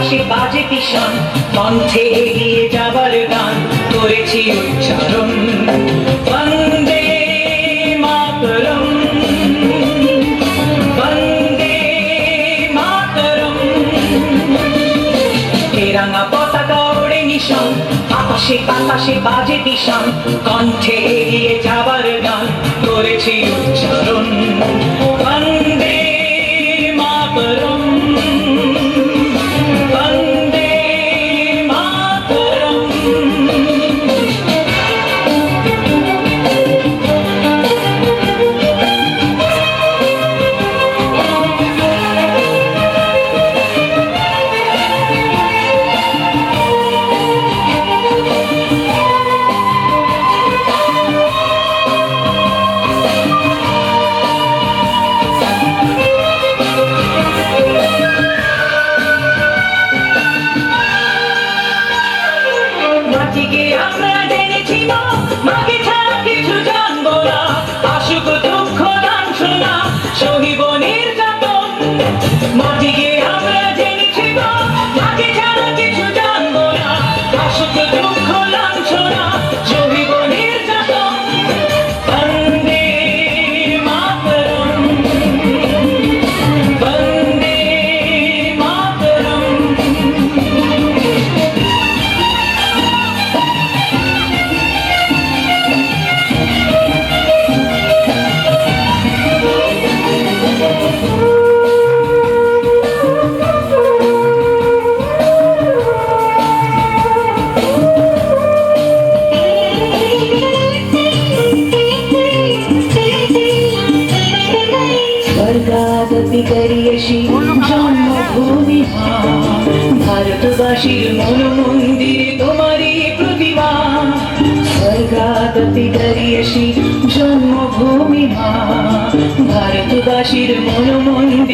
বাতাসে বাজে কিষান, কণ্ঠে এগিয়ে যাবার গান করেছি উচ্চারণ। বন্দে মাতরম, বন্দে মাতরম। তেরাঙ্গা পতাকা ওড়ে নিশান, আকাশে বাতাসে বাজে কিষান, কণ্ঠে এগিয়ে যাবার গান করেছি উচ্চারণ। বন্দে মাতরম, বন্দে মাতরম। মাটিকে আমরা জেনেছি মা, মাকে ছাড়া কিছু জানবো না। আসুক দুঃখ লাঞ্ছনা, সহিব নির্যাতন। মাটিকে আমরা জেনেছি মা, মাকে ছাড়া কিছু জানবো না। আসুক দুঃখ লাঞ্ছনা, সহিব নির্যাতন। বন্দে মাতরম, বন্দে মাতরম। স্বর্গাগতি করিয়েছি জন্মভূমি মা, ভারতবাসীর মন মন্দিরে তোমারই প্রতিমা। স্বর্গাগতি করিয়েছি জন্মভূমি মা, ভারতবাসীর মন মন্দিরে